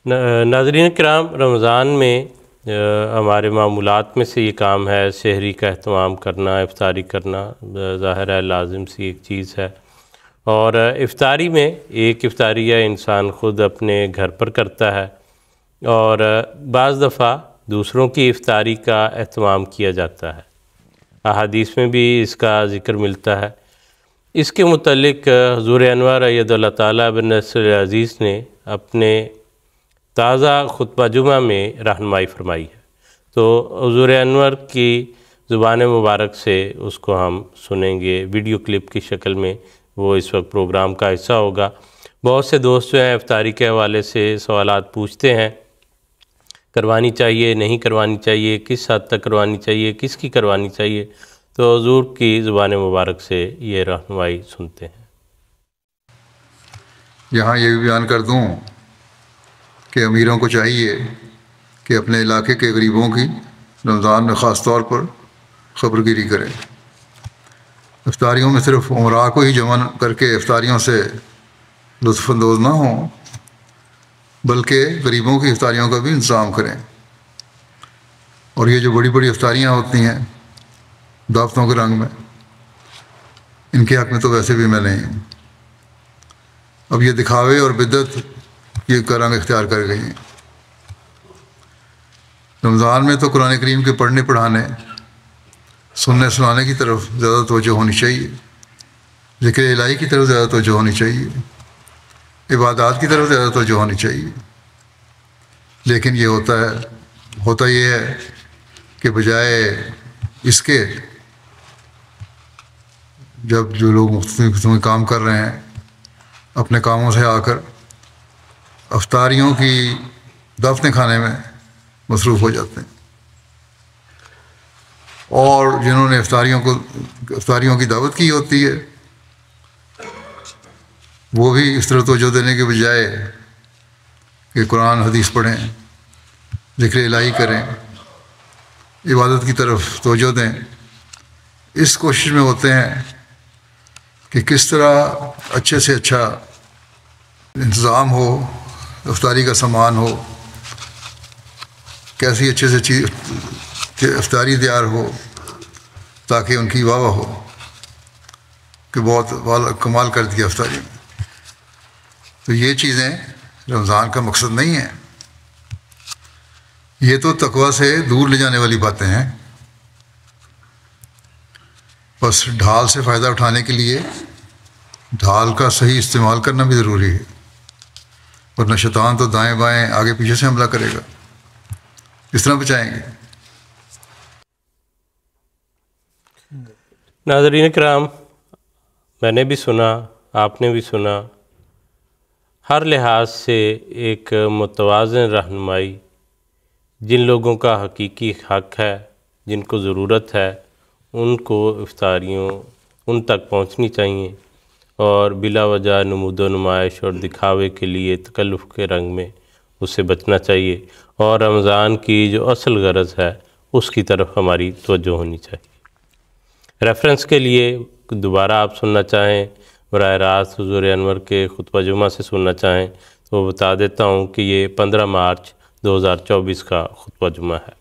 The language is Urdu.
ناظرین کرام، رمضان میں ہمارے معمولات میں سے یہ کام ہے سحری کا اہتمام کرنا، افطاری کرنا، ظاہر ہے لازم سی ایک چیز ہے۔ اور افطاری میں ایک افطاریہ انسان خود اپنے گھر پر کرتا ہے، اور بعض دفعہ دوسروں کی افطاری کا اہتمام کیا جاتا ہے۔ احادیث میں بھی اس کا ذکر ملتا ہے۔ اس کے متعلق حضور انور اید اللہ تعالیٰ بن نصر عزیز نے اپنے تازہ خطبہ جمعہ میں رہنمائی فرمائی ہے، تو حضور انور کی زبان مبارک سے اس کو ہم سنیں گے ویڈیو کلپ کی شکل میں۔ وہ اس وقت پروگرام کا حصہ ہوگا۔ بہت سے دوست جو ہیں افطاری کے حوالے سے سوالات پوچھتے ہیں، کروانی چاہیے نہیں کروانی چاہیے، کس حد تک کروانی چاہیے، کس کی کروانی چاہیے، تو حضور کی زبان مبارک سے یہ رہنمائی سنتے ہیں۔ یہاں یہ بھی بیان کر دوں کہ امیروں کو چاہیے کہ اپنے علاقے کے غریبوں کی رمضان میں خاص طور پر خبر گیری کریں۔ افطاریوں میں صرف امراء کو ہی جمع کر کے افطاریوں سے لطف اندوز نہ ہوں، بلکہ غریبوں کی افطاریوں کا بھی انتظام کریں۔ اور یہ جو بڑی بڑی افطاریاں ہوتی ہیں دعوتوں کے رنگ میں، ان کے حق میں تو ویسے بھی میں نہیں ہوں۔ اب یہ دکھاوے اور بدعت یہ کا رنگ اختیار کر گئی ہیں۔ رمضان میں تو قرآن کریم کے پڑھنے پڑھانے، سننے سنانے کی طرف زیادہ توجہ ہونی چاہیے، ذکر الہی کی طرف زیادہ توجہ ہونی چاہیے، عبادات کی طرف زیادہ توجہ ہونی چاہیے۔ لیکن یہ ہوتا یہ ہے کہ بجائے اس کے جب جو لوگ مختلف قسم کے کام کر رہے ہیں اپنے کاموں سے آ کر افطاریوں کی دعوتیں کھانے میں مصروف ہو جاتے ہیں، اور جنہوں نے افطاریوں کی دعوت کی ہوتی ہے وہ بھی اس طرح توجہ دینے کے بجائے کہ قرآن حدیث پڑھیں، ذکر الہی کریں، عبادت کی طرف توجہ دیں، اس کوشش میں ہوتے ہیں کہ کس طرح اچھے سے اچھا انتظام ہو، افطاری کا سامان ہو، کیسی اچھے سے چیز افطاری تیار ہو تاکہ ان کی واہ ہو کہ بہت کمال کر دیا افطاری میں۔ تو یہ چیزیں رمضان کا مقصد نہیں ہیں، یہ تو تقویٰ سے دور لے جانے والی باتیں ہیں۔ بس ڈھال سے فائدہ اٹھانے کے لیے ڈھال کا صحیح استعمال کرنا بھی ضروری ہے، ورنہ شیطان تو دائیں بائیں آگے پیچھے سے حملہ کرے گا، اس طرح بچائیں گے۔ ناظرین کرام، میں نے بھی سنا، آپ نے بھی سنا، ہر لحاظ سے ایک متوازن رہنمائی جن لوگوں کا حقیقی حق ہے، جن کو ضرورت ہے، ان کو افطاریوں ان تک پہنچنی چاہیے، اور بلا وجہ نمود و نمائش اور دکھاوے کے لیے تکلف کے رنگ میں اس سے بچنا چاہیے، اور رمضان کی جو اصل غرض ہے اس کی طرف ہماری توجہ ہونی چاہیے۔ ریفرنس کے لیے دوبارہ آپ سننا چاہیں، براہ راست حضور انور کے خطبہ جمعہ سے سننا چاہیں تو بتا دیتا ہوں کہ یہ 15 مارچ 2024 کا خطبہ جمعہ ہے۔